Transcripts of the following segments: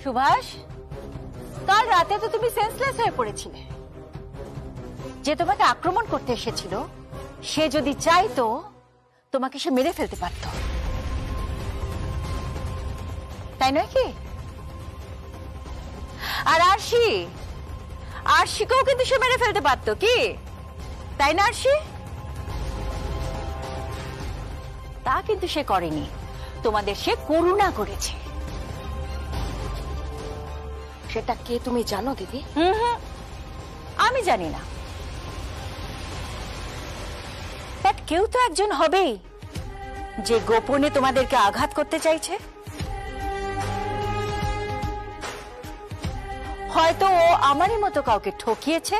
সুভাষ, কাল রাতে তো তুমি সেন্সলেস হয়ে পড়েছিলে। যে তোমাকে আক্রমণ করতে এসেছিল সে যদি চাইতো তোমাকে সে মেরে ফেলতে পারত, তাই নয় কি? আর আরশিকেও কিন্তু সে মেরে ফেলতে পারত, কি তাই না আরশি? তা কিন্তু সে করেনি, তোমাদের সে করুণা করেছে। সেটা কে তুমি জানো দিদি? আমি জানি না, বাট কেউ তো একজন হবেই যে গোপনে তোমাদেরকে আঘাত করতে চাইছে। হয়তো ও আমারই মতো কাউকে ঠকিয়েছে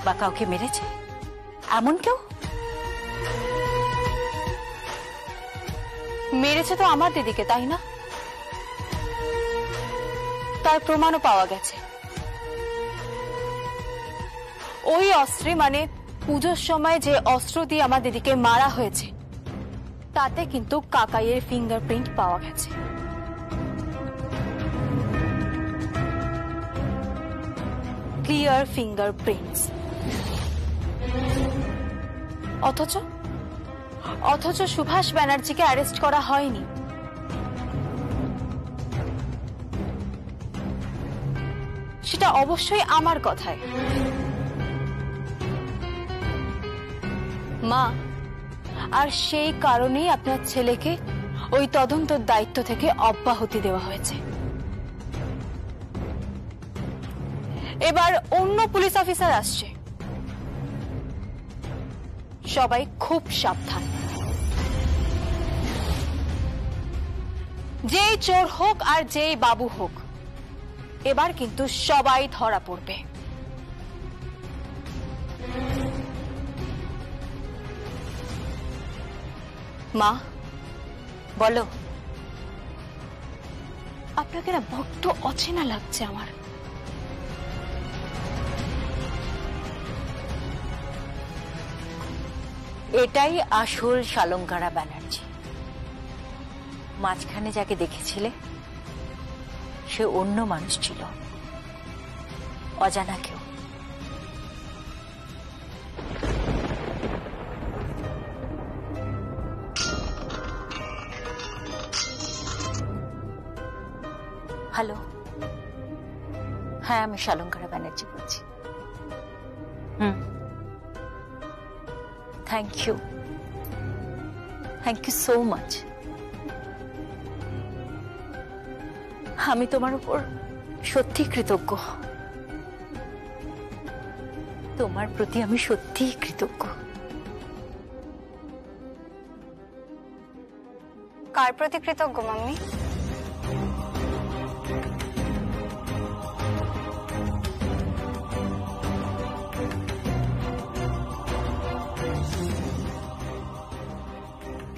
বা কাউকে মেরেছে, এমন কেউ। মেরেছে তো আমার দিদিকে, তাই না? তার প্রমাণও পাওয়া গেছে। ওই অস্ত্রে, মানে পুজোর সময় যে অস্ত্র দিয়ে আমার দিদিকে মারা হয়েছে, তাতে কিন্তু কাকাইয়ের ফিঙ্গারপ্রিন্ট পাওয়া গেছে। Clear fingerprints. অথচ সুভাষ ব্যানার্জিকে অ্যারেস্ট করা হয়নি। সেটা অবশ্যই আমার কথায়। মা, আর সেই কারণেই আপনার ছেলেকে ওই তদন্তের দায়িত্ব থেকে অব্যাহতি দেওয়া হয়েছে। এবার অন্য পুলিশ অফিসার আসছে, সবাই খুব সাবধান। যেই চোর হোক আর যেই বাবু হোক, এবার কিন্তু সবাই ধরা পড়বে। মা, বলো। আপনাকে না বড্ড অচেনা লাগছে আমার। এটাই আসল শালঙ্কারা ব্যানার্জি। মাঝখানে যাকে দেখেছিলে সে অন্য মানুষ ছিল, অজানা কেউ। হ্যালো, হ্যাঁ আমি শালঙ্কারা ব্যানার্জি বলছি। Thank you so much. আমি তোমার উপর সত্যি কৃতজ্ঞ, তোমার প্রতি আমি সত্যি কৃতজ্ঞ। কার প্রতি কৃতজ্ঞ মাম্মি?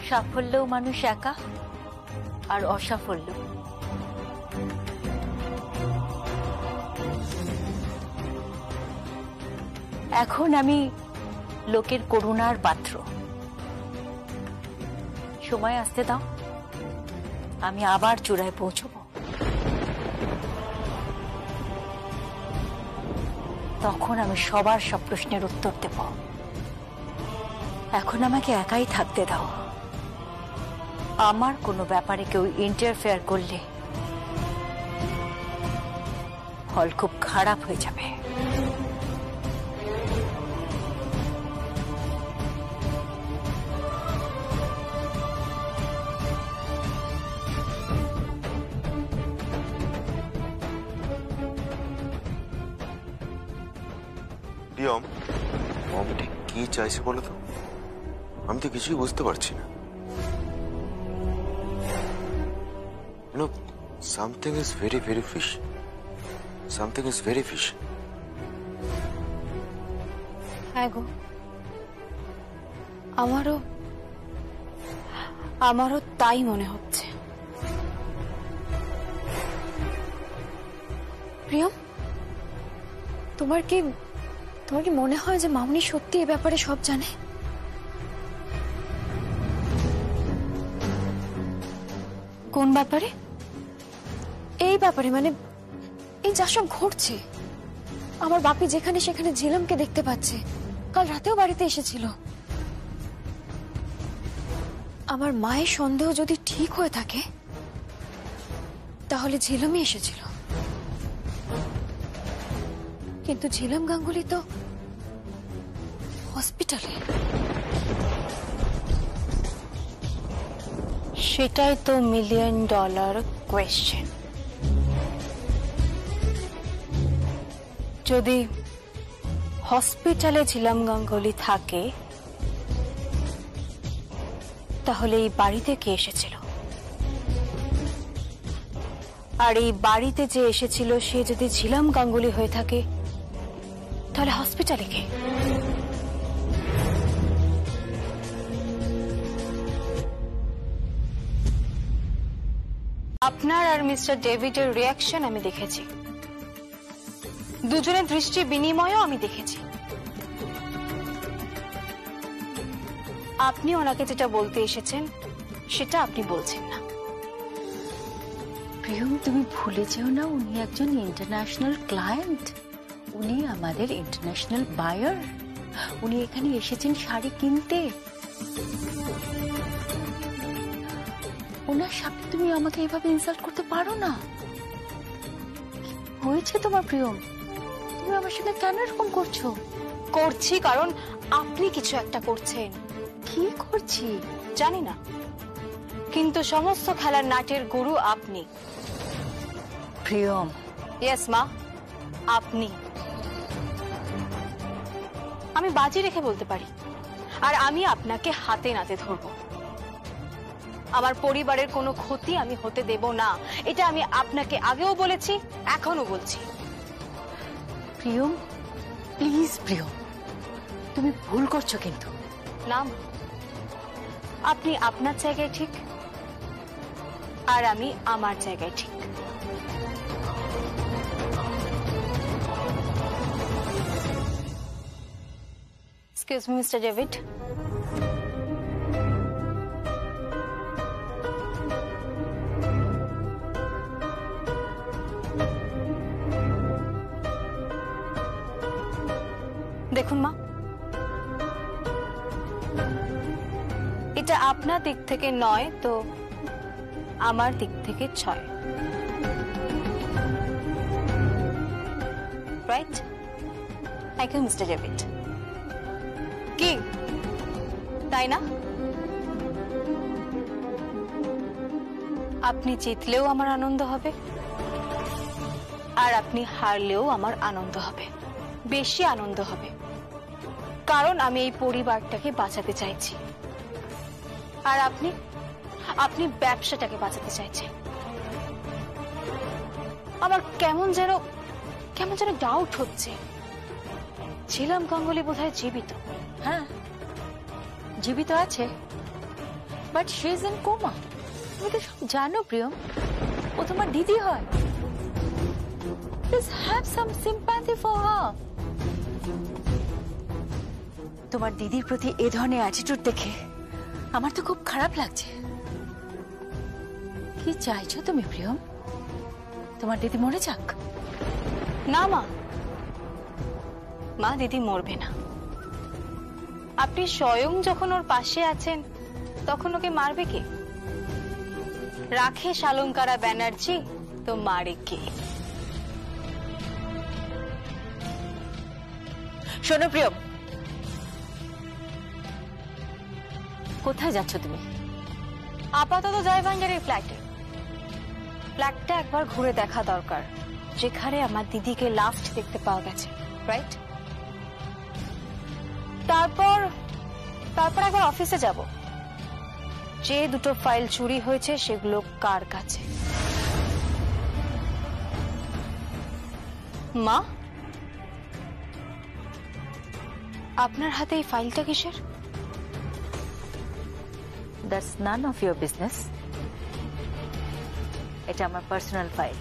সাফল্যও মানুষ একা, আর অসাফল্য। এখন আমি লোকের করুণার পাত্র। সময় আসতে দাও, আমি আবার চূড়ায় পৌঁছবো। তখন আমি সবার সব প্রশ্নের উত্তর দেব। এখন আমাকে একাই থাকতে দাও। আমার কোনো ব্যাপারে কেউ ইন্টারফেয়ার করলে ফল খুব খারাপ হয়ে যাবে। প্রিয়ম, মম ঠিক কি চাইছে বলো তো? আমি তো কিছুই বুঝতে পারছি না। You know, something is very, very fishy. Something is very fishy. হ্যাঁ গো, আমারও তাই মনে হচ্ছে। প্রিয়ম, তোমার কি মনে হয় যে মামনি সত্যি এ ব্যাপারে সব জানে? কোন ব্যাপারে? এই ব্যাপারে মানে এই যা সব ঘটছে, আমার বাপি যেখানে সেখানে ঝিলমকে দেখতে পাচ্ছে, কাল রাতেও বাড়িতে এসেছিল। আমার মায়ের সন্দেহ যদি ঠিক হয়ে থাকে তাহলে ঝিলমই এসেছিল, কিন্তু ঝিলম গাঙ্গুলি তো হসপিটালে। সেটাই তো $1,000,000 কোয়েশ্চেন। যদি হসপিটালে ঝিলম গাঙ্গুলি থাকে তাহলে এই বাড়িতে কে এসেছিল? আর এই বাড়িতে যে এসেছিল সে যদি ঝিলম গাঙ্গুলি হয়ে থাকে তাহলে হসপিটালে কে? আপনার আর মিস্টার ডেভিডের রিয়াকশন আমি দেখেছি, দুজনের দৃষ্টি বিনিময়ও আমি দেখেছি। আপনি ওনাকে যেটা বলতে এসেছেন সেটা আপনি বলছেন না। প্রিয়ম, তুমি ভুলে যেও না উনি একজন ইন্টারন্যাশনাল ক্লায়েন্ট, উনি আমাদের ইন্টারন্যাশনাল বায়ার। উনি এখানে এসেছেন শাড়ি কিনতে। ওনার সামনে তুমি আমাকে এভাবে ইনসাল্ট করতে পারো না। কি হয়েছে তোমার প্রিয়ম? তুমি আমার সঙ্গে কেন এরকম করছো? করছি কারণ আপনি কিছু একটা করছেন। কি করছি জানি না, কিন্তু সমস্ত খেলার নাটের গুরু আপনি। প্রিয়ম। ইয়েস মা, আপনি। আমি বাজি রেখে বলতে পারি, আর আমি আপনাকে হাতে নাতে ধরবো। আমার পরিবারের কোনো ক্ষতি আমি হতে দেব না, এটা আমি আপনাকে আগেও বলেছি, এখনো বলছি। প্রিয়ম প্লিজ, প্রিয়ম তুমি ভুল করছো কিন্তু। না, আপনি আপনার জায়গায় ঠিক আর আমি আমার জায়গায় ঠিক। এক্সকিউজ মি মিস্টার ডেভিড, দেখুন মা, এটা আপনার দিক থেকে 9 তো আমার দিক থেকে 6, right? Thank you Mister David. কি তাই না? আপনি জিতলেও আমার আনন্দ হবে, আর আপনি হারলেও আমার আনন্দ হবে, বেশি আনন্দ হবে, কারণ আমি এই পরিবারটাকে বাঁচাতে চাইছি, আর আপনি আপনি ব্যবসাটাকে বাঁচাতে চাইছেন। আমার কেমন যেন ডাউট হচ্ছে, ঝিলম গাঙ্গুলি বোধহয় জীবিত। হ্যাঁ জীবিত আছে, but she is in coma. তুমি তো সব জানো প্রিয়ম, ও তোমার দিদি হয়। Please have some sympathy for her. তোমার দিদির প্রতি এ ধরনের অ্যাটিটিউড দেখে আমার তো খুব খারাপ লাগছে। কি চাইছো তুমি প্রিয়ম? তোমার দিদি মরে যাক? না মা, মা দিদি মরবে না। আপনি স্বয়ং যখন ওর পাশে আছেন তখন ওকে মারবে কে? রাখে শালঙ্কারা ব্যানার্জি তো মারে কে? শোনো প্রিয়ম, কোথায় যাচ্ছ তুমি? আপাতত জয় ভান্ডারের ফ্ল্যাটে। ফ্ল্যাটটা একবার ঘুরে দেখা দরকার, যেখানে আমার দিদিকে লাস্ট দেখতে পাওয়া গেছে, রাইট? তারপর একবার অফিসে যাব, যে দুটো ফাইল চুরি হয়েছে সেগুলো কার কাছে। মা, আপনার হাতে এই ফাইলটা কিসের? That's none of your business. এটা আমার পার্সোনাল ফাইল।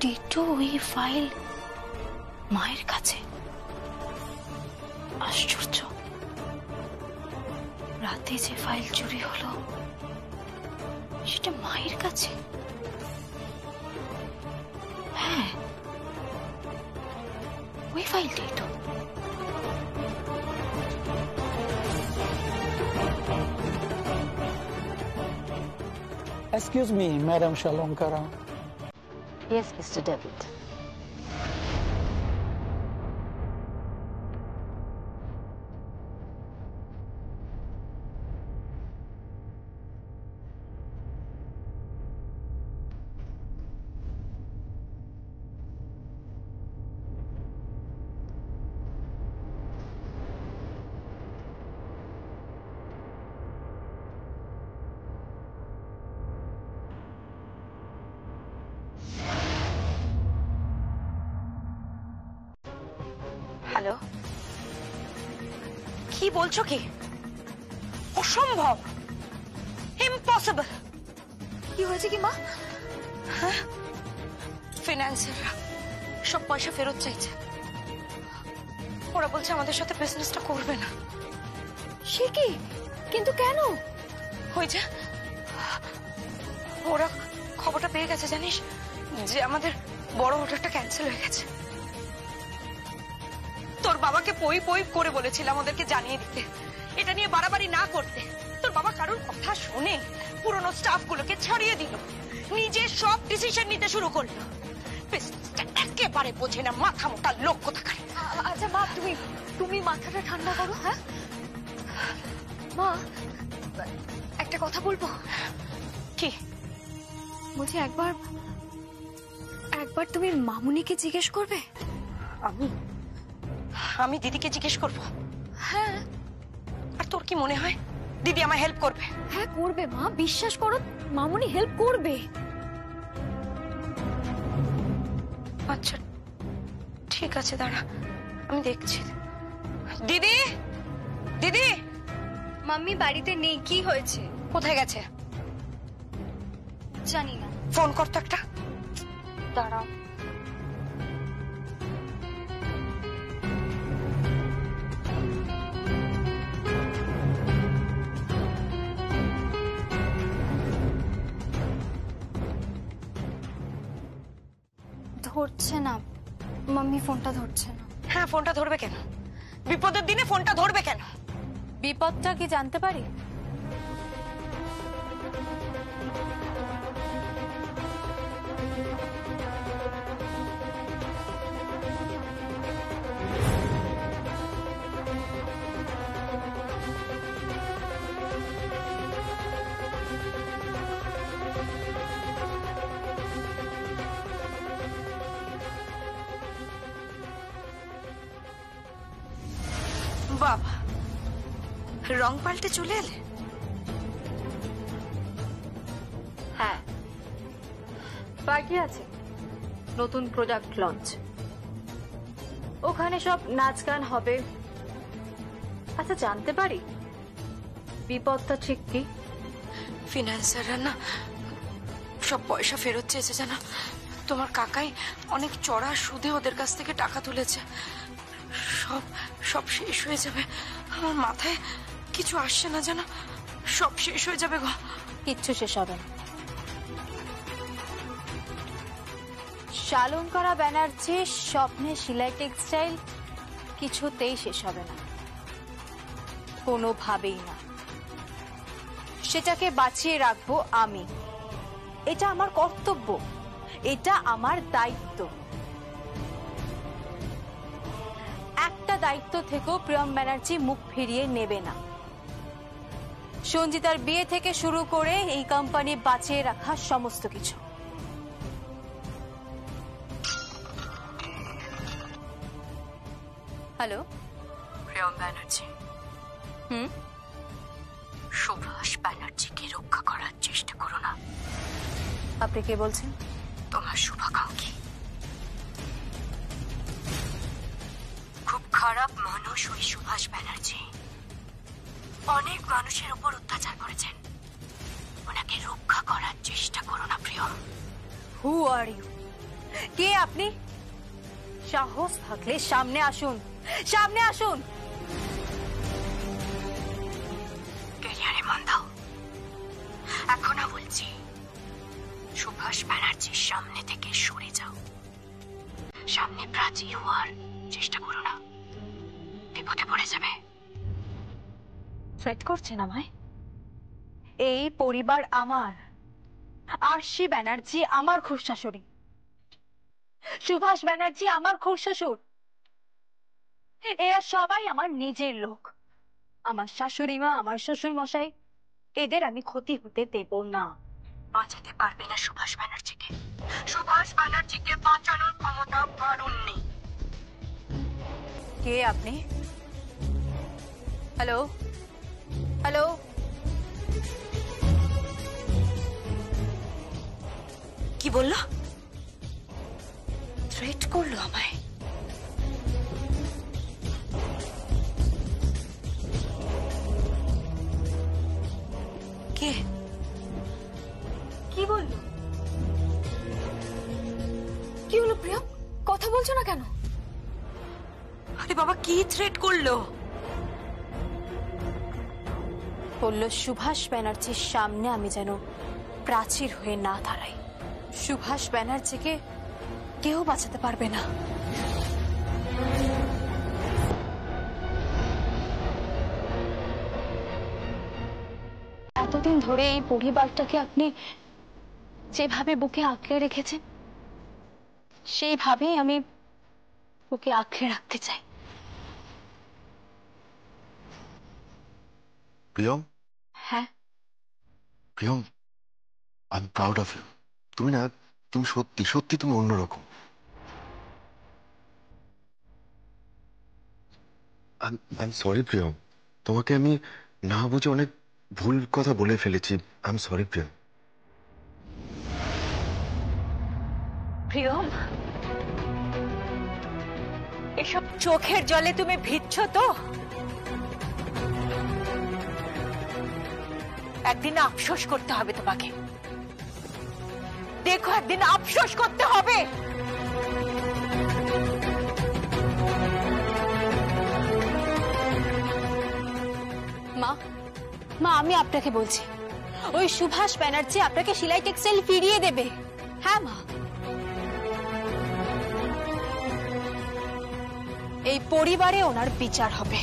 টিটু ওই ফাইল মায়ের কাছে। আশ্চর্য, রাতে যে ফাইল চুরি হলো সেটা মায়ের কাছে। হ্যাঁ, ওই ফাইলটাই তো। Excuse me, Madam Shalonkara. Yes, Mr. David. Hello, কি বলছো? কি অসম্ভব, ইম্পসিবল। কি হয়েছে কি মা? ফিন্যান্সিয়াররা সব পয়সা ফেরত চাইছে। ওরা বলছে আমাদের সাথে বিজনেসটা করবে না। সে কি? কিন্তু কেন? ওই যে ওরা খবরটা পেয়ে গেছে জানিস, যে আমাদের বড় অর্ডারটা ক্যান্সেল হয়ে গেছে। তোর বাবাকে পই পই করে বলেছিলাম ওদেরকে জানিয়ে দিতে, এটা নিয়ে বাড়াবাড়ি না করতে। তোর বাবা কারোর কথা শুনে পুরনো স্টাফ গুলোকে ছাড়িয়ে দিল, নিজে সব ডিসিশন নিতে শুরু করলো। বিজনেসটা একেবারে বোঝে না, মাথা মোটা লোক কোথাকার। আচ্ছা মা, তুমি মাথাটা ঠান্ডা করো। হ্যাঁ মা, একটা কথা বলবো। কি বলছি, একবার তুমি মামুনিকে জিজ্ঞেস করবে। আমি দিদিকে জিজ্ঞেস করবো? হ্যাঁ। আর তোর কি মনে হয় দিদি আমায় হেল্প করবে? হ্যাঁ করবে মা, বিশ্বাস করো, মামুনি হেল্প করবে। আচ্ছা ঠিক আছে, দাঁড়া আমি দেখছি। দিদি, দিদি। মাম্মি বাড়িতে নেই। কি হয়েছে? কোথায় গেছে জানি না। ফোন করতো একটা। দাঁড়াও। ধরছে না মাম্মি, ফোনটা ধরছে না। হ্যাঁ, ফোনটা ধরবে কেন? বিপদের দিনে ফোনটা ধরবে কেন? বিপদটা কি জানতে পারি? বাবা, রং পাল্টে চলে এলে? হ্যাঁ, পার্টি আছে, নতুন প্রোডাক্ট লঞ্চ, ওখানে সব নাচ গান হবে। আচ্ছা জানতে পারি বিপদটা ঠিক কি? ফিন্যান্সাররা না সব পয়সা ফেরত চেয়েছে জানো। তোমার কাকাই অনেক চড়া সুদে ওদের কাছ থেকে টাকা তুলেছে। সব সব শেষ হয়ে যাবে। আমার মাথায় কিছু আসছে না জানো, সব শেষ হয়ে যাবে গো। কিচ্ছু শেষ হবে না। শালঙ্কারা ব্যানার্জি স্বপ্নে শিলাই টেক্সটাইল কিছুতেই শেষ হবে না, কোনোভাবেই না। সেটাকে বাঁচিয়ে রাখবো আমি। এটা আমার কর্তব্য, এটা আমার দায়িত্ব। একটা দায়িত্ব থেকেও প্রিয়ম ব্যানার্জি মুখ ফিরিয়ে নেবে না। সঞ্জিতার বিয়ে থেকে শুরু করে এই কোম্পানি বাঁচিয়ে রাখা সমস্ত কিছু। হ্যালো, প্রিয়ম ব্যানার্জি। সুভাষ ব্যানার্জিকে রক্ষা করার চেষ্টা করো না। আপনি কে বলছেন? তোমার শুভাকাঙ্ক্ষী। খুব খারাপ মানুষ ওই সুভাষ ব্যানার্জি। অনেক মানুষের উপর অত্যাচার করেছেন। ওনাকে রক্ষা করার চেষ্টা করো না প্রিয়ম। হু আর ইউ? কে আপনি? সাহস থাকলে সামনে আসুন, সামনে আসুন। ক্যারিয়ারে মন দাও। এখনো বলছি, সুভাষ ব্যানার্জির সামনে থেকে সরে যাও। সামনে প্রাচীর হওয়ার চেষ্টা করো না, বিপদে পড়ে যাবে। থ্রেট করছেন আমায়? এই পরিবার আমার, আরশি ব্যানার্জি আমার খুড়শাশুড়ি, সুভাষ ব্যানার্জি আমার খুড়শ্বশুর। এরা সবাই আমার নিজের লোক। আমার শাশুড়ি মা, আমার শ্বশুর মশাই, এদের আমি ক্ষতি হতে দেব না। বাঁচাতে পারবে না সুভাষ ব্যানার্জিকে। সুভাষ ব্যানার্জিকে বাঁচানোর ক্ষমতা কারণ নেই। কে আপনি? হ্যালো, হ্যালো, কি বললো? থ্রেট করলো আমায়। কে? কি বললো? কি হলো প্রিয়ম, কথা বলছো না কেন? আরে বাবা, কি থ্রেট করলো? বললো সুভাষ ব্যানার্জির সামনে আমি যেন প্রাচীর হয়ে না দাঁড়াই। সুভাষ ব্যানার্জিকে কেউ বাঁচাতে পারবে না। এতদিন ধরে এই পরিবারটাকে আপনি যেভাবে বুকে আঁকড়ে রেখেছেন, সেইভাবেই আমি বুকে আঁকড়ে রাখতে চাই। প্রিয়ম, হ্যাঁ, Priyam, I am proud of you. তুমি সত্যি সত্যি তুমি অন্যরকম। আই এম সরি প্রিয়ম, তোমাকে আমি না বুঝে অনেক ভুল কথা বলে ফেলেছি। I am sorry Priyam. Priyam, এসব চোখের জলে তুমি ভিজছো তো? একদিন আফসোস করতে হবে তোমাকে। দেখো, একদিন আফসোস করতে হবে। মা, মা, আমি আপনাকে বলছি, ওই সুভাষ ব্যানার্জি আপনাকে সেলাই টেক্সটাইল ফিরিয়ে দেবে। হ্যাঁ মা, এই পরিবারে ওনার বিচার হবে।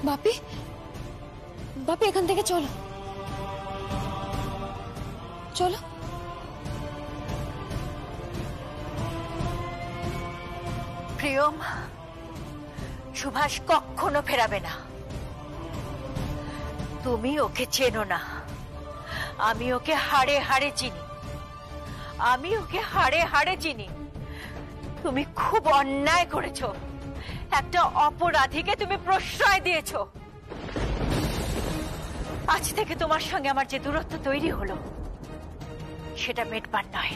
বাপি, বাপি, এখান থেকে চলো, চলো। প্রিয়ম, সুভাষ কখনো ফেরাবে না। তুমি ওকে চেনো না, আমি ওকে হাড়ে হাড়ে চিনি। আমি ওকে হাড়ে হাড়ে চিনি। তুমি খুব অন্যায় করেছো। একটা অপরাধীকে তুমি প্রশ্রয় দিয়েছো। আজ থেকে তোমার সঙ্গে আমার যে দূরত্ব তৈরি হলো, সেটা মেটবার নয়,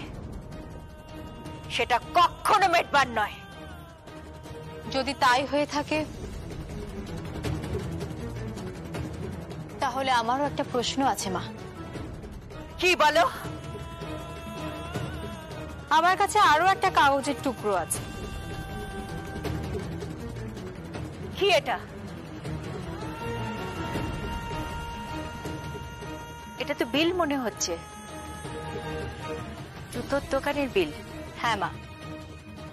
সেটা কখনো মেটবার নয়। যদি তাই হয়ে থাকে, তাহলে আমারও একটা প্রশ্ন আছে মা। কি বলো? আমার কাছে আরো একটা কাগজের টুকরো আছে। কি এটা? এটা তো বিল মনে হচ্ছে, জুতোর দোকানের বিল। হ্যাঁ মা,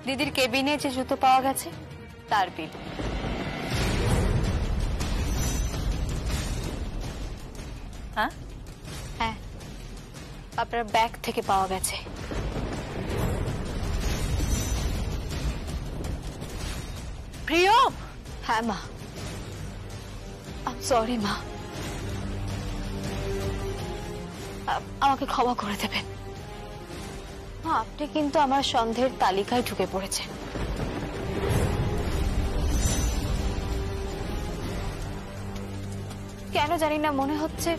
দিদির কেবিনে যে জুতো পাওয়া গেছে তার বিল। হ্যাঁ হ্যাঁ, আপনার ব্যাগ থেকে পাওয়া গেছে। প্রিয়ম, হ্যাঁ মা, সরি মা, আমাকে ক্ষমা করে দেবেন মা। আপনি কিন্তু আমার সন্দেহের তালিকায় ঢুকে পড়েছেন। কেন জানি না মনে হচ্ছে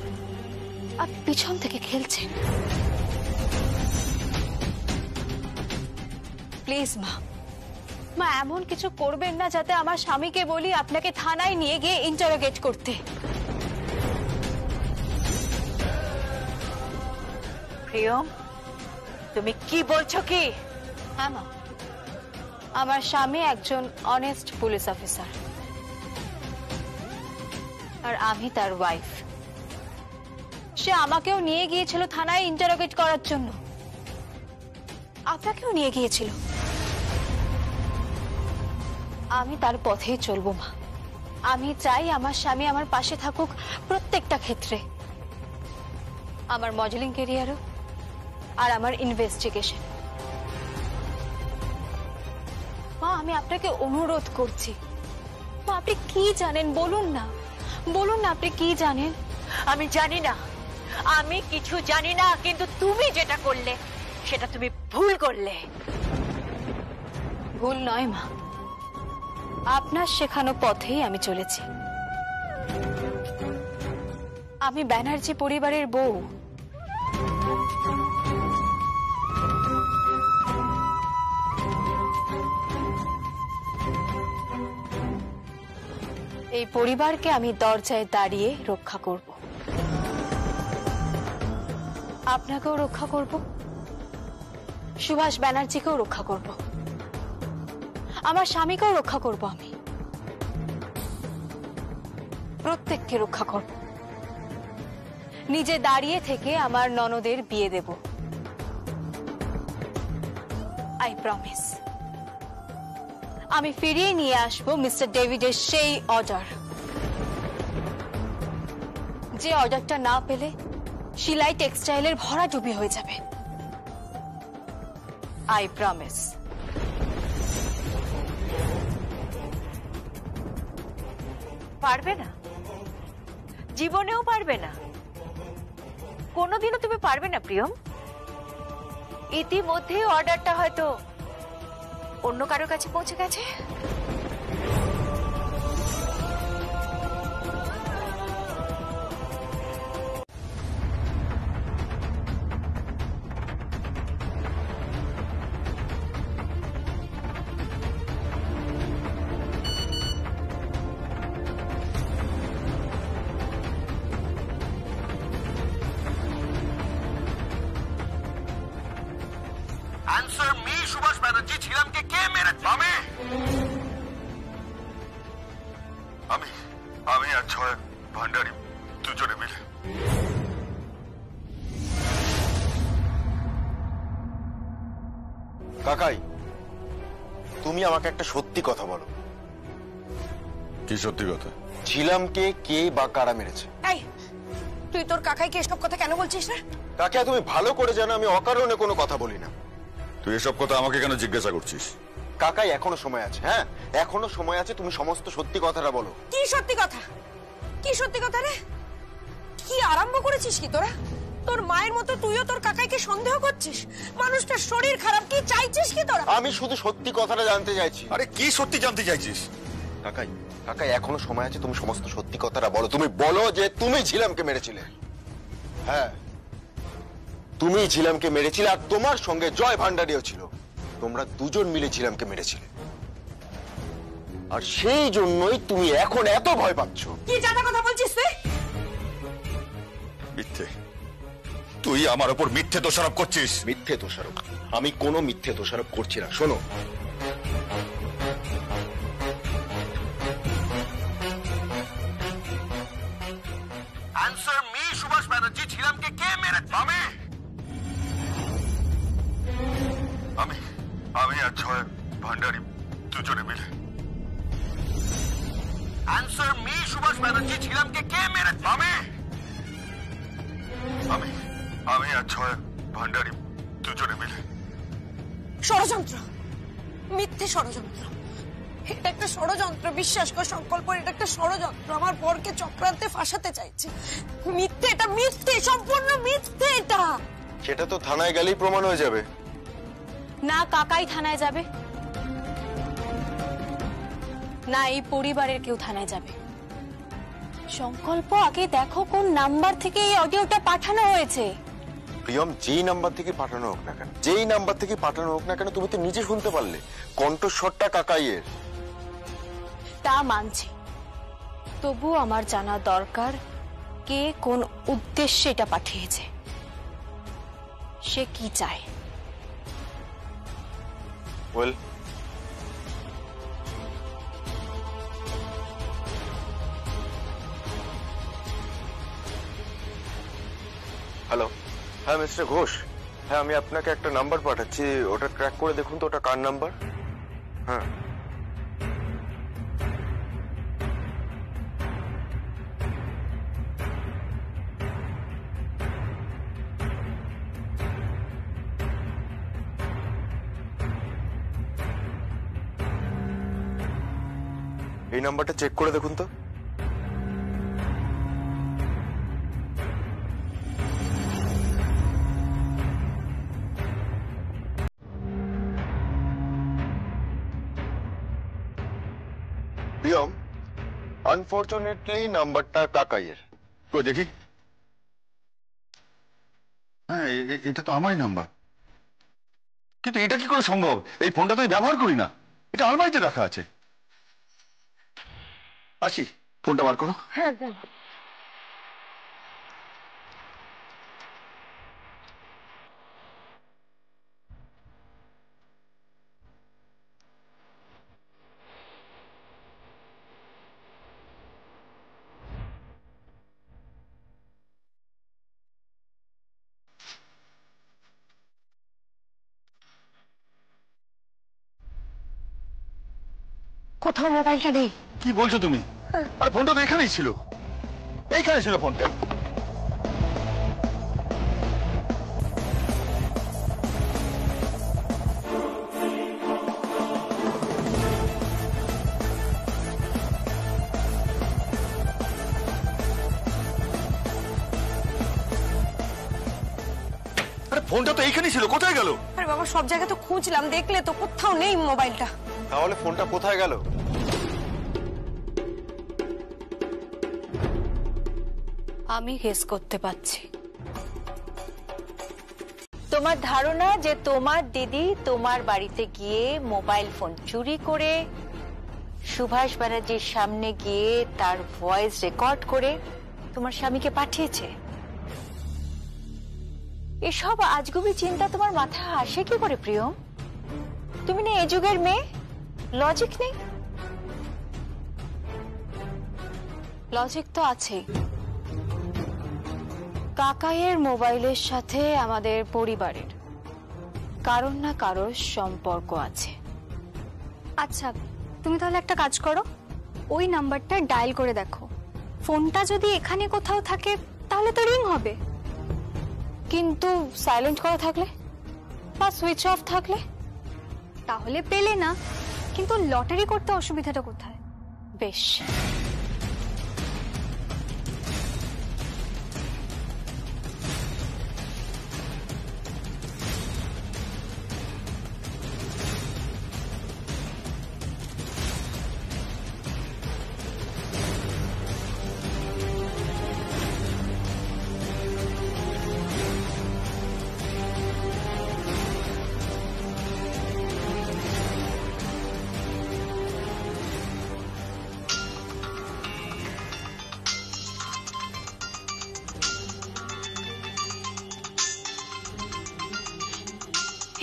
আপনি পিছন থেকে খেলছেন। প্লিজ মা, মা এমন কিছু করবেন না যাতে আমার স্বামীকে বলি আপনাকে থানায় নিয়ে গিয়ে ইন্টারোগেট করতে। প্রিয়ম, তুমি কি বলছো কি? হ্যাঁ মা, আমার স্বামী একজন অনেস্ট পুলিশ অফিসার, আর আমি তার ওয়াইফ। সে আমাকেও নিয়ে গিয়েছিল থানায় ইন্টারোগেট করার জন্য, আপনাকেও নিয়ে গিয়েছিল। আমি তার পথেই চলবো মা। আমি চাই আমার স্বামী আমার পাশে থাকুক প্রত্যেকটা ক্ষেত্রে, আমার মডেলিং ক্যারিয়ারও আর আমার ইনভেস্টিগেশন। মা, আমি আপনাকে অনুরোধ করছি, মা আপনি কি জানেন বলুন না, বলুন না আপনি কি জানেন। আমি জানি না, আমি কিছু জানি না, কিন্তু তুমি যেটা করলে সেটা তুমি ভুল করলে। ভুল নয় মা, আপনার শেখানো পথেই আমি চলেছি। আমি ব্যানার্জি পরিবারের বউ। এই পরিবারকে আমি দরজায় দাঁড়িয়ে রক্ষা করব, আপনাকেও রক্ষা করব, সুভাষ ব্যানার্জিকেও রক্ষা করব, আমার স্বামীকেও রক্ষা করব, আমি প্রত্যেককে রক্ষা করব। নিজে দাঁড়িয়ে থেকে আমার ননদের বিয়ে দেব, আই প্রমিস। আমি ফিরিয়ে নিয়ে আসবো মিস্টার ডেভিডের সেই অর্ডার, যে অর্ডারটা না পেলে শিলাই টেক্সটাইলের ভরাডুবি হয়ে যাবে, আই প্রমিস। পারবে না, জীবনেও পারবে না, কোনোদিনও তুমি পারবে না প্রিয়ম। ইতিমধ্যে অর্ডারটা হয়তো অন্য কারোর কাছে পৌঁছে গেছে। आंसर मी सुभाष बैनर्जी ছিলাম কে কে মেরেছে? আমি আর ছয় ভান্ডারি দুজনে মিলে। কাকাই, তুমি আমাকে একটা সত্যি কথা বলো। কি সত্যি কথা? ছিলামকে কে বা কারা মেরেছে? এই, তুই তোর কাকাইকে এসব কথা কেন বলছিস না? কাকা, তুমি ভালো করে জানো আমি অকারণে কোনো কথা বলি না। তুই এসব কথা আমাকে কেন জিজ্ঞাসা করছিস? কাকাই, এখনো সময় আছে। হ্যাঁ, এখনো সময় আছে, তুমি সমস্ত সত্যি কথাটা বলো। কি সত্যি কথা? কি সত্যি কথা রে? কি আরম্ভ করেছিস কি তোরা? তোর মায়ের মতো তুইও তোর কাকাইকে সন্দেহ করছিস? মানুষটার শরীর খারাপ, কি চাইছিস কি তোরা? আমি শুধু সত্যি কথাটা জানতে চাইছি। আরে কি সত্যি জানতে চাইছিস? কাকাই, কাকাই, এখনো সময় আছে, তুমি সমস্ত সত্যি কথাটা বলো। তুমি বলো যে তুমি ঝিলামকে মেরেছিলে। হ্যাঁ, তুমি ঝিলামকে মেরেছিলে, আর তোমার সঙ্গে জয় ভান্ডারিও ছিল। তোমরা দুজন মিলে ঝিলামকে মেরেছিলে, আর সেই জন্যই তুমি এখন এত ভয় পাচ্ছ। কি জানা কথা বলছিস তুই? মিথ্যে। তুই আমার উপর মিথ্যে দোষারোপ করছিস। মিথ্যে দোষারোপ? আমি কোনো মিথ্যে দোষারোপ করছি না। শোনো, आंसर मी सुभाष बैनर्जी ছিলামকে কে মেরেছে? আমি আর ছয় ভান্ডারি দুজনে মিলে। आंसर मी सुभाष बैनर्जी ছিলামকে কে মেরেছে? আমি আর ছয় ভান্ডারি দুজনে মিলে। ষড়যন্ত্র, মিথ্যে ষড়যন্ত্র। এটা একটা ষড়যন্ত্র, বিশ্বাস কর সংকল্প, এটা একটা ষড়যন্ত্র। আমার বরকে চক্রান্তে ফাঁসাতে চাইছে। মিথ্যে, এটা মিথ্যে, সম্পূর্ণ মিথ্যে এটা। সেটা তো থানায় গেলেই প্রমাণ হয়ে যাবে। না কাকাই থানায় যাবে, না এই পরিবারের কেউ থানায় যাবে। সংকল্প, আগে দেখো কোন নাম্বার থেকে এই অডিওটা পাঠানো হয়েছে। প্রিয়ম, যেই নাম্বার থেকে পাঠানো হোক না কেন, যেই নাম্বার থেকে পাঠানো হোক না কেন, তুমি তো নিজে শুনতে পারলে কণ্ঠস্বরটা কাকাইয়ের। তা মানছি, তবু আমার জানা দরকার কে কোন উদ্দেশ্যে এটা পাঠিয়েছে। সে কি চায়। ওয়েল, হ্যালো, হ্যাঁ মিস্টার ঘোষ, হ্যাঁ আমি আপনাকে একটা নাম্বার পাঠাচ্ছি, ওটা ট্র্যাক করে দেখুন তো ওটা কার নাম্বার। হ্যাঁ এই নাম্বারটা চেক করে দেখুন তো। প্রিয়ম, আনফরচুনেটলি নাম্বারটা কাকাইয়ের। কই দেখি। হ্যাঁ, এটা তো আমারই নাম্বার, কিন্তু এটা কি করে সম্ভব? এই ফোনটা তো আমি ব্যবহার করি না, এটা আলমারিতে রাখা আছে। আসি, ফোনটা বার করো। হ্যাঁ, কোথাও মোবাইলটা নেই। কি বলছো তুমি? আর ফোনটা তো এখানেই ছিল, এইখানে ছিল ফোনটা। আরে ফোনটা তো এইখানেই ছিল, কোথায় গেল? আরে বাবা, সব জায়গায় তো খুঁজলাম, দেখলে তো কোথাও নেই মোবাইলটা। তাহলে ফোনটা কোথায় গেল? আমি গেস করতে পারছি। তোমার ধারণা যে তোমার দিদি তোমার বাড়িতে গিয়ে মোবাইল ফোন চুরি করে সুভাষ ব্যানার্জির সামনে গিয়ে তার ভয়েস রেকর্ড করে তোমার স্বামীকে পাঠিয়েছে। এসব আজগুবি চিন্তা তোমার মাথায় আসে কি করে প্রিয়ম? তুমি না এই যুগের মেয়ে, লজিক নেই? লজিক তো আছে। কাকাইয়ের মোবাইলের সাথে আমাদের পরিবারের কারোর না কারোর সম্পর্ক আছে। আচ্ছা, তুমি তাহলে একটা কাজ করো, ওই নাম্বারটা ডায়াল করে দেখো। ফোনটা যদি এখানে কোথাও থাকে তাহলে তো রিং হবে। কিন্তু সাইলেন্ট করা থাকলে বা সুইচ অফ থাকলে? তাহলে পেলে না, কিন্তু লটারি করতে অসুবিধাটা কোথায়? বেশ,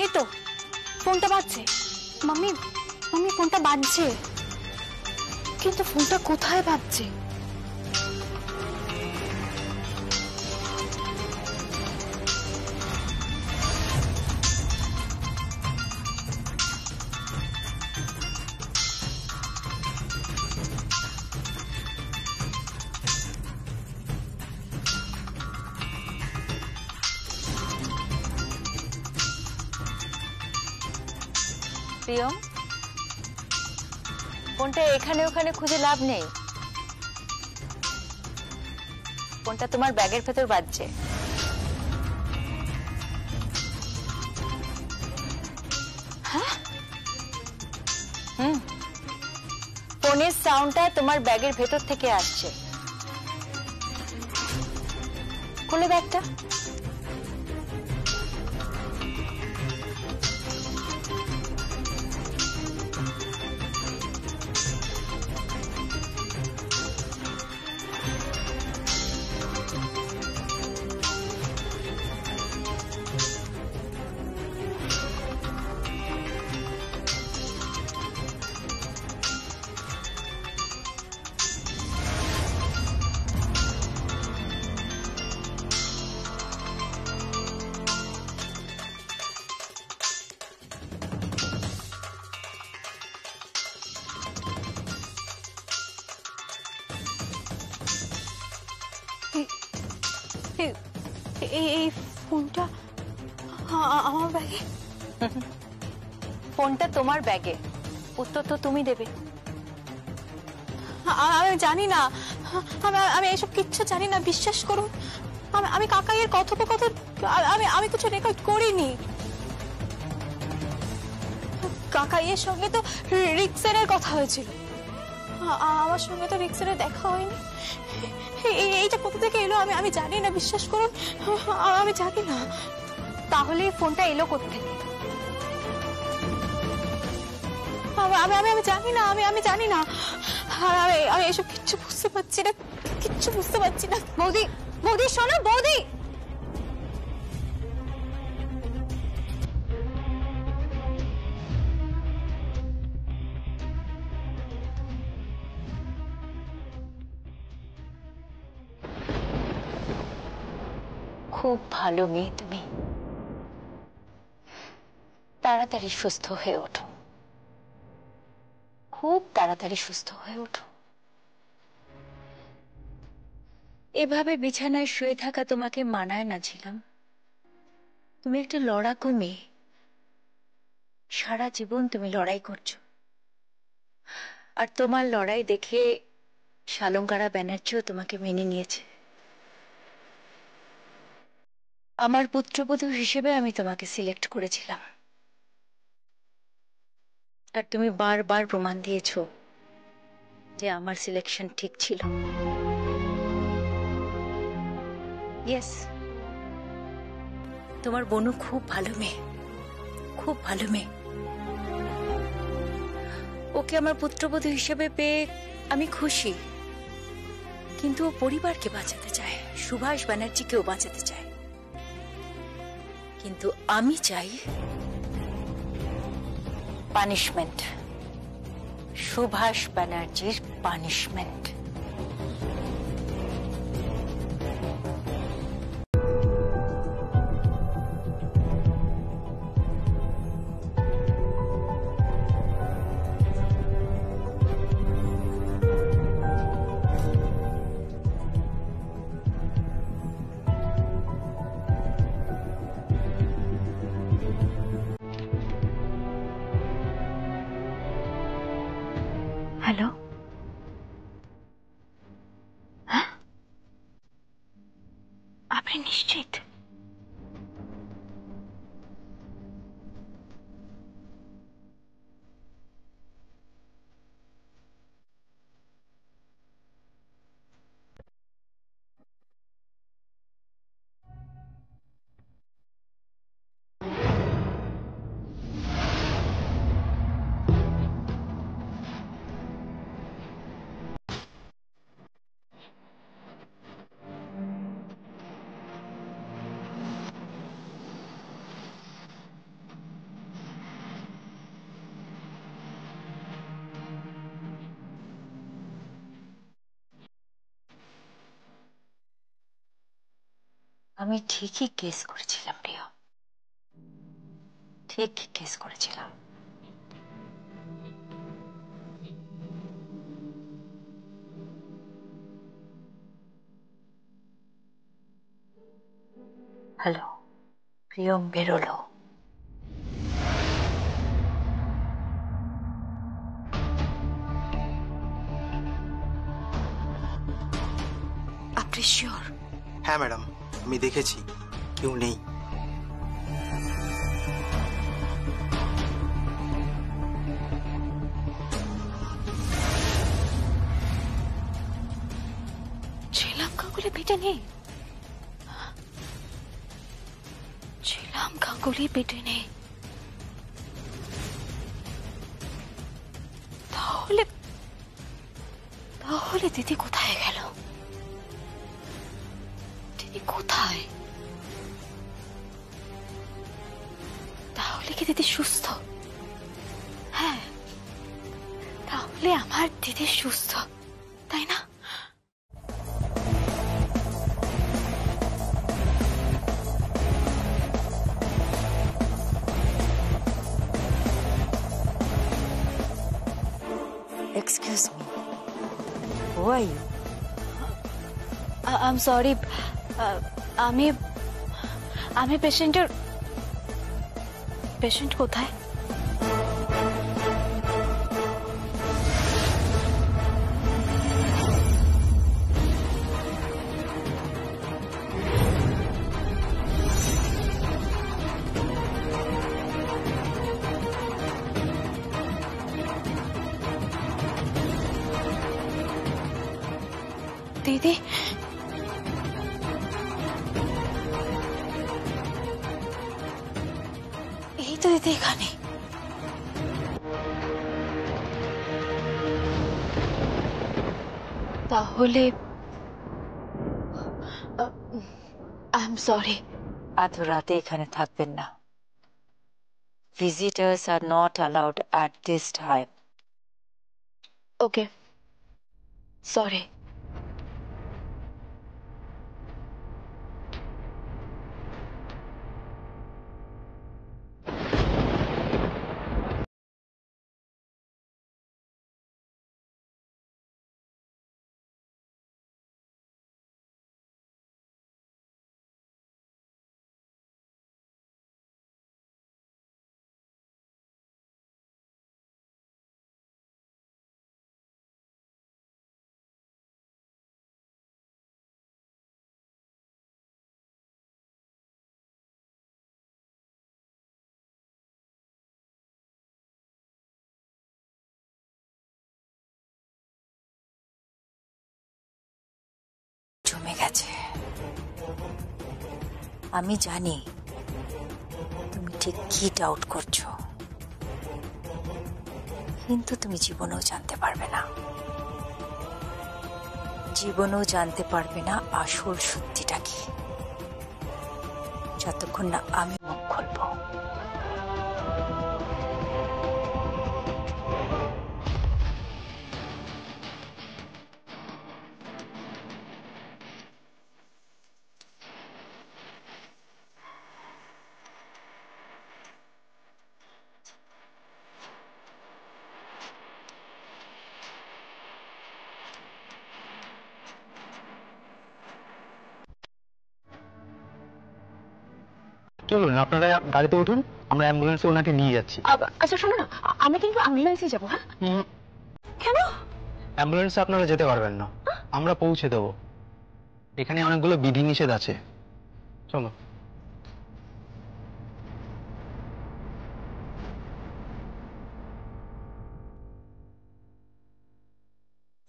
এই তো ফোনটা বাজছে। মাম্মি, মাম্মি ফোনটা বাজছে। কিন্তু ফোনটা কোথায় বাজছে? প্রিয়ম, ফোনটা এখানে ওখানে খুঁজে লাভ নেই, ফোনটা তোমার ব্যাগের ভেতর বাজছে। হ্যাঁ, ফোনের সাউন্ডটা তোমার ব্যাগের ভেতর থেকে আসছে। খুলে ব্যাগটা। এই ফোনটা আমার ব্যাগে। ফোনটা তোমার ব্যাগে, উত্তর তো তুমি দেবে। আমি জানি না, আমি এসব কিচ্ছু জানি না, বিশ্বাস করুন। আমি কাকাইয়ের কথোপকথন আমি কিছু রেকর্ড করিনি। কাকাইয়ের সঙ্গে তো রিক্সেনের কথা হয়েছিল, আমার সঙ্গে তো রিক্সেনের দেখা হয়নি। এইটা কোথা থেকে এলো আমি জানি না, বিশ্বাস করুন, আমি জানি না। তাহলে এই ফোনটা এলো কোত্থেকে? আমি জানি না, আমি জানি না। আর আমি এসব কিচ্ছু বুঝতে পারছি না, কিচ্ছু বুঝতে পারছি না। বৌদি, বৌদি শোনো, বৌদি। খুব ভালো মেয়ে তুমি, তাড়াতাড়ি সুস্থ হয়ে ওঠো, খুব তাড়াতাড়ি সুস্থ হয়ে ওঠো। এভাবে বিছানায় শুয়ে থাকা তোমাকে মানায় না ছিলাম। তুমি একটা লড়াকু মেয়ে, সারা জীবন তুমি লড়াই করছো। আর তোমার লড়াই দেখে শালঙ্কারা ব্যানার্জিও তোমাকে মেনে নিয়েছে। আমার পুত্রবধূ হিসেবে আমি তোমাকে সিলেক্ট করেছিলাম, আর তুমি বারবার প্রমাণ দিয়েছো যে আমার সিলেকশন ঠিক ছিল। ইয়েস, তোমার বোনু খুব ভালো মেয়ে, খুব ভালো মেয়ে। ওকে আমার পুত্রবধূ হিসেবে পেয়ে আমি খুশি, কিন্তু ও পরিবারকে বাঁচাতে চায়, সুভাষ ব্যানার্জিকেও বাঁচাতে চায়। কিন্তু আমি চাই পানিশমেন্ট, সুভাষ ব্যানার্জির পানিশমেন্ট। হ্যালো, হ্যাঁ, আপনি নিশ্চিত? আমি ঠিকই কেস করেছিলাম প্রিয়, ঠিক কেস করেছিলাম। হ্যালো, প্রিয়ম বেরোলো। আপনি শিওর? হ্যাঁ ম্যাডাম, আমি দেখেছি, কেউ নেই। ঝিলাম গাঙ্গুলি পেটে নেই, ঝিলাম গাঙ্গুলি পেটে নেই। তাহলে তাহলে দিদি কোথায় গেল? দিদি কোথায়? তাহলে কি দিদি সুস্থ? হ্যাঁ, তাহলে আমার দিদি সুস্থ, তাই না? Excuse me. Who are you? I'm sorry. আমি আমি পেশেন্ট কোথায়? দিদি, এই তো দিদি এখানে। তাহলে আই এম সরি। এত রাতে এখানে থাকবেন না। Visitors are not allowed at this time. Okay, sorry. জমে গেছে। আমি জানি তুমি ঠিক কি ডাউট করছো, কিন্তু তুমি জীবনেও জানতে পারবে না। জীবনেও জানতে পারবে না আসল সত্যিটা কি, যতক্ষণ না আমি মুখ খুলবো। চলুন আপনারা গাড়িতে উঠুন, আমরা অ্যাম্বুলেন্সে ওনাকে নিয়ে যাচ্ছি। আচ্ছা শোনো না, আমি কিন্তু অ্যাম্বুলেন্সে যাবো। হ্যাঁ, কেন? অ্যাম্বুলেন্সে আপনারা যেতে পারবেন না, আমরা পৌঁছে দেবো। এখানে অনেকগুলো বিধিনিষেধ আছে, চলো।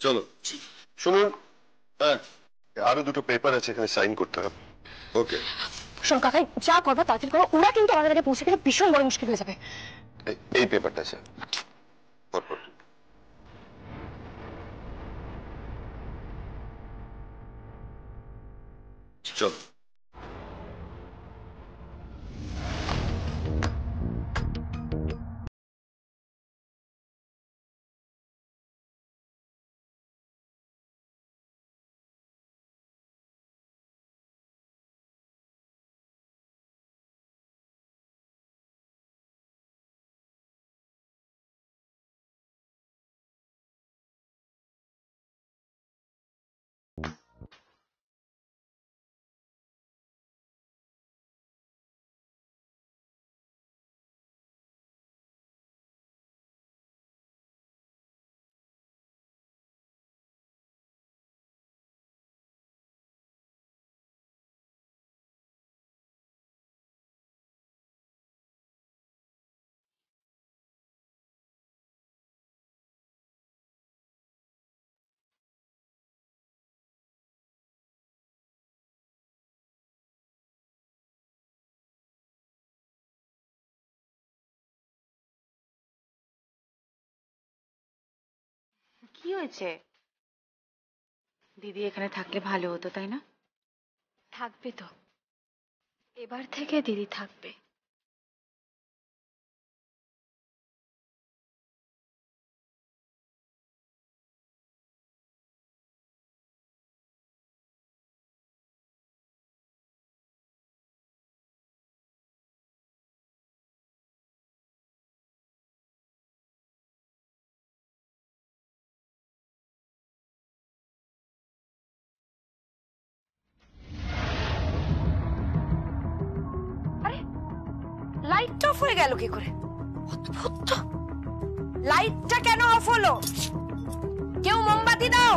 চলো শুনুন, হ্যাঁ আরো দুটো পেপার আছে, এখানে সাইন করতে হবে। ওকে শোন কাকাই, যা করবা তাড়াতাড়ি করো, ওরা কিন্তু আমাদের আগে পৌঁছে গেলে ভীষণ বড় মুশকিল হয়ে যাবে। এই পেপারটা আছে পরপর। চল। কি হয়েছে? দিদি এখানে থাকলে ভালো হতো, তাই না? থাকবে তো, এবার থেকে দিদি থাকবে। লাইটটা অফ হয়ে গেল কি করে? অদ্ভুত তো। লাইটটা কেন অফ হলো? কেউ মোমবাতি দাও।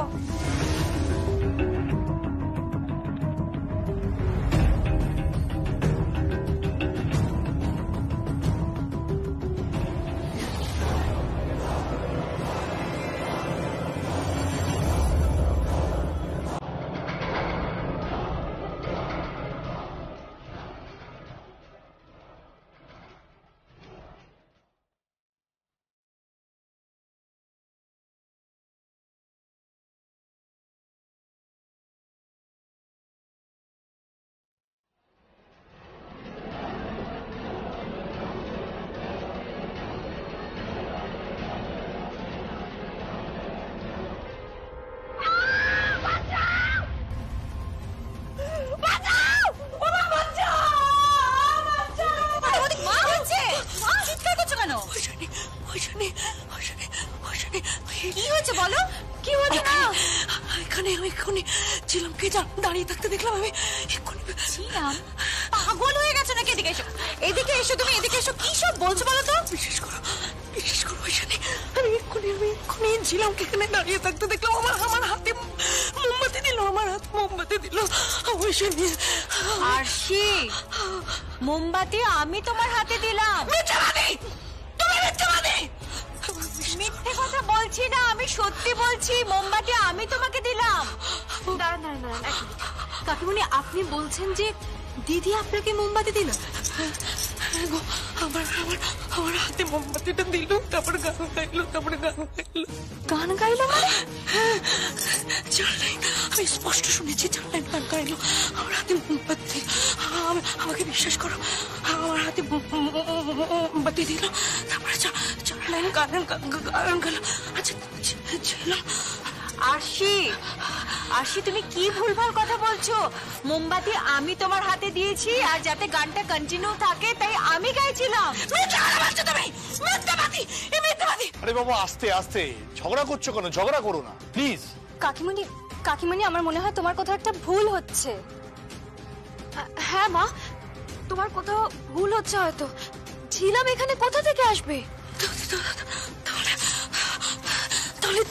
কি হয়েছে বলো? কি হয়েছে? না এখানে আমি এক্ষুনি ঝিলামকে দাঁড়িয়ে থাকতে দেখলাম। আমি এক্ষুনি ঝিলাম পাগল হয়ে গেছে নাকি? এদিকে এসো, এদিকে এসো, তুমি এদিকে এসো। কি সব বলছো বলো তো? বিশেষ করো ওইখানে আমি এক্ষুনি ঝিলামকে এখানে দাঁড়িয়ে থাকতে দেখলাম। আমার হাতে মোমবাতি দিল, আমার হাতে মোমবাতি দিল। ওইখানে আরশি, মোমবাতি আমি তোমার হাতে দিলাম। মিথ্যাবাদী! তুমি মিথ্যাবাদী! মিথ্যে কথা বলছি না, আমি সত্যি বলছি। মোমবাতি আমি তোমাকে দিলাম। দাঁড়ান, কাকিমণি, আপনি বলছেন যে দিদি আপনাকে মোমবাতি দিল? আমার হাতে মোমবাতিটা দিল, তারপর গান গাইলো। গান গাইলো মানে? চার লাইন আমি স্পষ্ট শুনেছি। 4 লাইন গান গাইলো, আমার হাতে মোমবাতি। আমাকে বিশ্বাস করো, আমার হাতে মোমবাতি দিল, তারপরে 4 লাইন গান গাইলো। আচ্ছা ছিলাম। আরশি, তুমি কি ভুলভাল কথা বলছো? মোমবাতি আমি তোমার হাতে দিয়েছি, আর যাতে গানটা কন্টিনিউ থাকে তাই আমি গাইছিলাম। আরে বাবা, আস্তে আস্তে। ঝগড়া করছো কেন? ঝগড়া করো না প্লিজ। কাকিমণি, আমার মনে হয় তোমার কোথাও একটা ভুল হচ্ছে। হ্যাঁ মা, তোমার কোথাও ভুল হচ্ছে হয়তো। ঝিলাম এখানে কোথা থেকে আসবে? তাহলে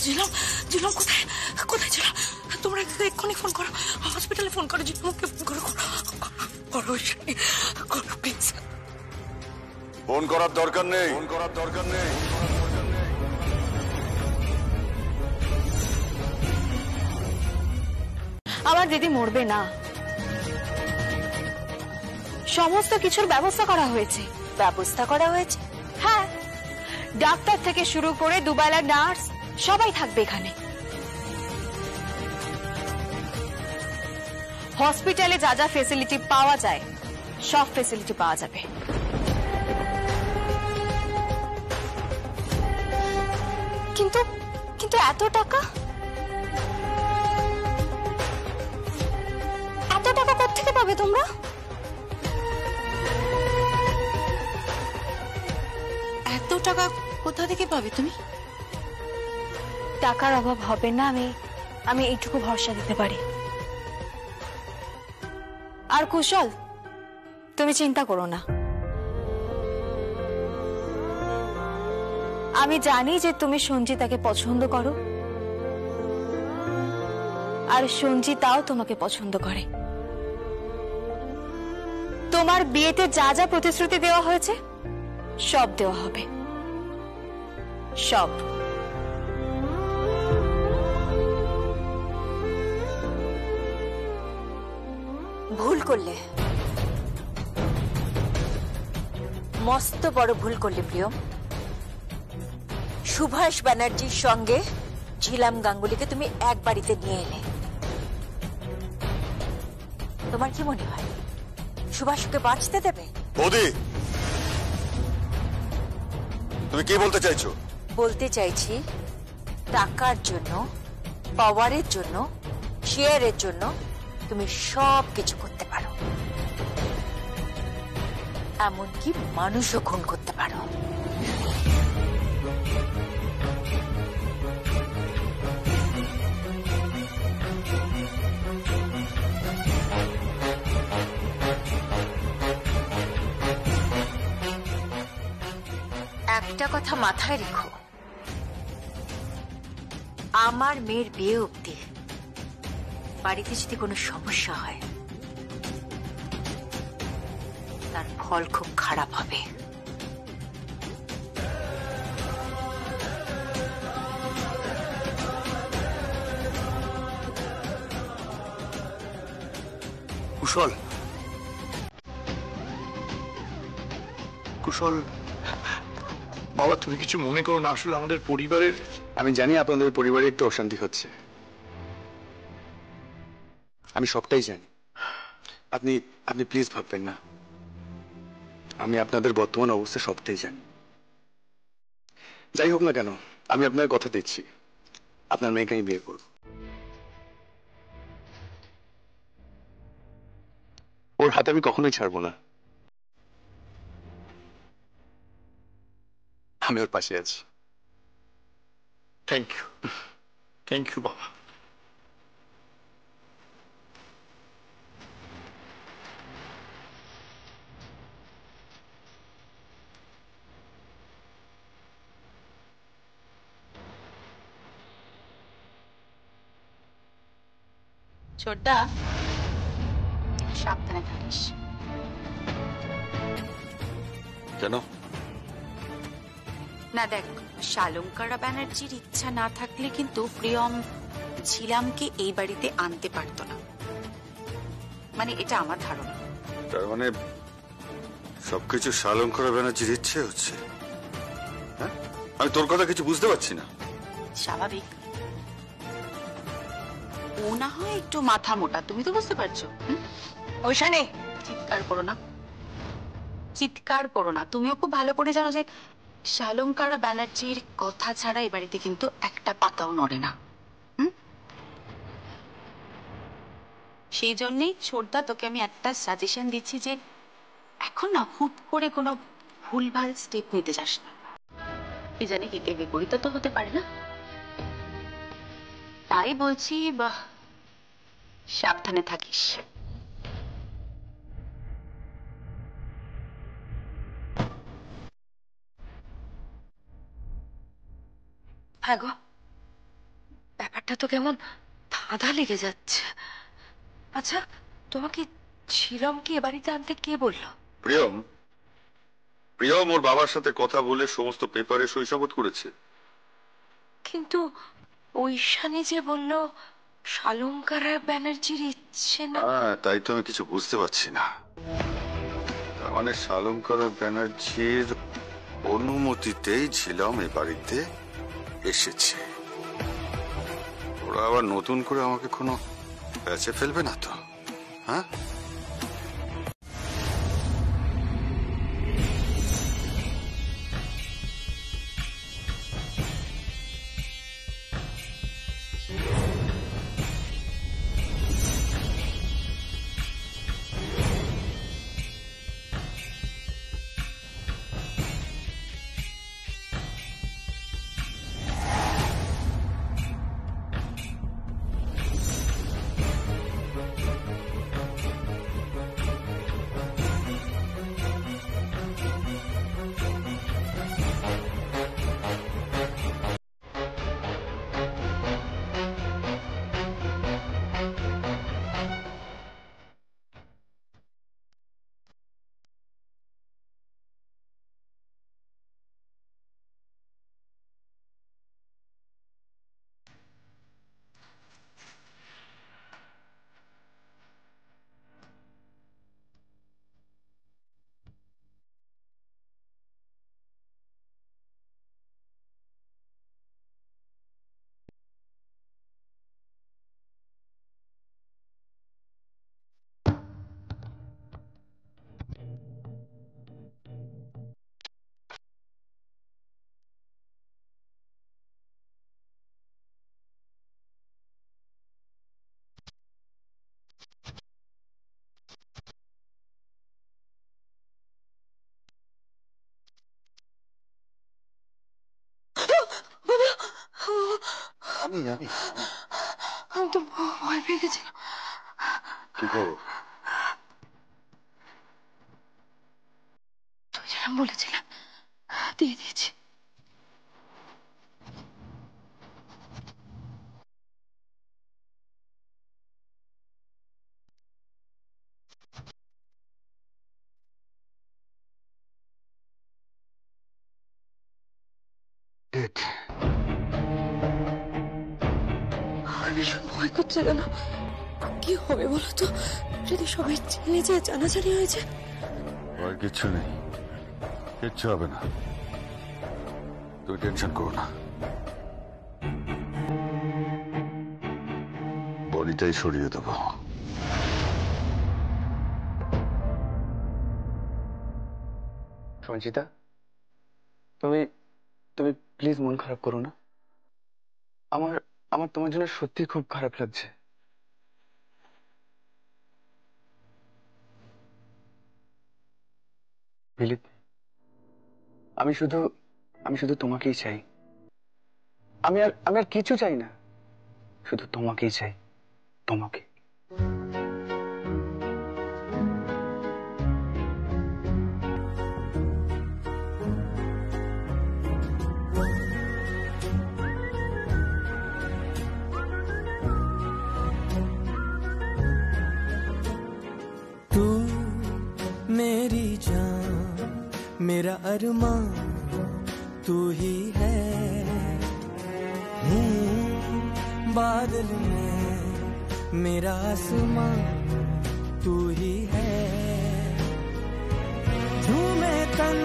ঝিলাম কোথায় ছিল? তোমরা এক্ষুনি ফোন করো, হসপিটালে ফোন করো, ঝিলামকে ফোন করো প্লিজ। ফোন করার দরকার নেই। আমার দিদি মরবে না। সমস্ত কিছুর ব্যবস্থা করা হয়েছে। হ্যাঁ, ডাক্তার থেকে শুরু করে দুবেলা নার্স সবাই থাকবে এখানে। হসপিটালে যা যা ফেসিলিটি পাওয়া যায় সব ফেসিলিটি পাওয়া যাবে। কিন্তু এত টাকা কোত্থেকে পাবে তোমরা? এত টাকা কোথা থেকে পাবে তুমি? টাকার অভাব হবে না, আমি এইটুকু ভরসা দিতে পারি। আর কুশল, তুমি চিন্তা করো না। আমি জানি যে তুমি সঞ্জিতাকে পছন্দ করো, আর সঞ্জিতাও তোমাকে পছন্দ করে। তোমার বিয়েতে যা যা প্রতিশ্রুতি দেওয়া হয়েছে সব দেওয়া হবে, সব। ভুল করলে, মস্ত বড় ভুল করলে প্রিয়ম। সুভাষ ব্যানার্জির সঙ্গে ঝিলাম গাঙ্গুলিকে তুমি এক বাড়িতে নিয়ে এলে। তোমার কি মনে হয় সুভাষকে বাঁচতে দেবে? বৌদি, তুমি কি বলতে চাইছো? বলতে চাইছি, টাকার জন্য, পাওয়ারের জন্য, শেয়ারের জন্য তুমি সব কিছু করতে পারো, এমনকি মানুষও খুন করতে পারো। একটা কথা মাথায় রেখো, আমার মেয়ের বিয়ে অবধি বাড়িতে যদি কোনো সমস্যা হয় তার ফল খুব খারাপ হবে। কুশল, কুশল বাবা, তুমি কিছু মনে করো না, আসলে আমাদের পরিবারের। আমি জানি আপনাদের পরিবারে একটু অশান্তি হচ্ছে, আমি সবটাই জানি। আপনি আপনি প্লিজ ভাববেন না, আমি আপনাদের বর্তমান অবস্থা সবটাই জানি। যাই হোক না কেন, আমি আপনার কথা দিচ্ছি, আপনার মেয়েকে আমি বিয়ে করব। ওর হাতে আমি কখনোই ছাড়বো না, আমি ওর পাশে আছি। থ্যাংক ইউ, থ্যাংক ইউ বাবা। ছোটদা, সাবধানে থাকিস। কেন? না দেখ, শালঙ্কারা ব্যানার্জির ইচ্ছা না থাকলে কিন্তু প্রিয়ম ঝিলামকে এই বাড়িতে আনতে পারতো না, মানে এটা আমার ধারণা। তার মানে সবকিছু শালঙ্করা ব্যানার্জির ইচ্ছে হচ্ছে? হ্যাঁ, আমি তোর কথা কিছু বুঝতে পারছি না। স্বাভাবিক, ও না হয় একটু মাথা মোটা, তুমি তো বুঝতে পারছো। ওইখানে চিৎকার করো না, চিৎকার করো না। তুমিও খুব ভালো করে জানো যে শালঙ্কারা ব্যানার্জির কথা ছাড়া এই বাড়িতে কিন্তু একটা পাতাও নড়ে না। সেই জন্যই ছোটদা তোকে আমি একটা সাজেশন দিচ্ছি যে এখন না হুট করে কোনো ভুলভাল স্টেপ নিতে যাস না। কি জানি কি বিপরীত তো হতে পারে না, তাই বলছি সাবধানে থাকিস। হ্যাঁ গো, ব্যাপারটা তো কেমন ধাঁধা লেগে যাচ্ছে। আচ্ছা, তোমাকে ঝিলমকে এ বাড়িতে আনতে কে বললো? প্রিয়ম, প্রিয়ম ওর বাবার সাথে কথা বলে সমস্ত পেপারে সইসাবত করেছে। কিন্তু ঐশানী যে বলল শালঙ্কারা ব্যানার্জির ইচ্ছে না। হ্যাঁ, তাই তো আমি কিছু বুঝতে পারছি না। তার মানে শালঙ্করা ব্যানার্জির অনুমতিতেই ঝিলাম এ বাড়িতে এসেছে। ওরা আবার নতুন করে আমাকে কোনো প্যাচে ফেলবে না তো? হ্যাঁ, আমি তো ভয় পেয়ে গেছিলাম। কি করবো? তুই যেরকম বলেছিলাম দিয়ে দিয়েছি। ভয় করছে কেন? কি হবে বলো তো, যদি সবাই জেনে যায়, জানাজানি হয়েছে? আর কিচ্ছু নেই, কিচ্ছু হবে না, তুমি টেনশন করো না। বডিটাই সরিয়ে দেবো। সঞ্চিতা, তুমি তুমি প্লিজ মন খারাপ করো না। আমার আমার তোমার জন্য সত্যি খুব খারাপ লাগছে। দিলীপ, আমি শুধু তোমাকেই চাই। আমি আর কিছু চাই না, শুধু তোমাকেই চাই, তোমাকে। तू मेरी जान, मेरा अरमान तू ही है। बादल में मेरा आसमान तू ही है। झूमे तन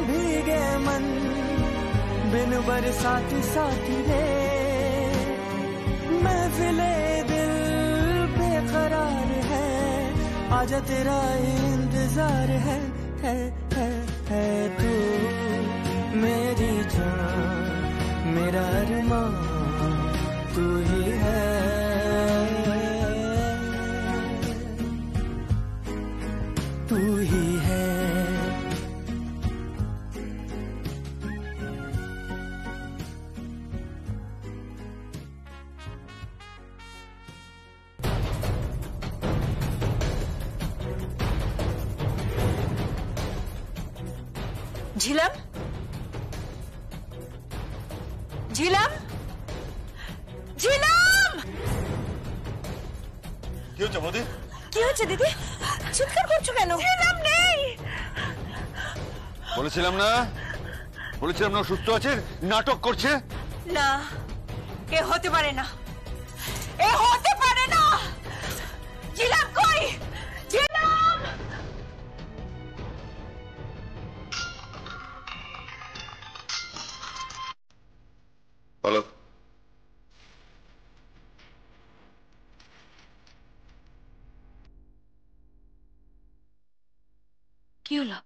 भीगे मन बिन बरसाती साथी रे। महफिले दिल बेकरार है, आजा तेरा इंतजार है। तू मेरी जान, मेरा अरमान तू ही है, तू ही है। ঝিলাম, ঝিলাম, ঝিলাম! কি হচ্ছে বৌদি? কি হচ্ছে দিদি? চিৎকার করছো কেন? ঝিলাম নেই। বলেছিলাম না সুস্থ আছে, নাটক করছে। না, এ হতে পারে না, এ হতে পারে না। ঝিলাম কই? ঝিলাম! বলো। কি হলো?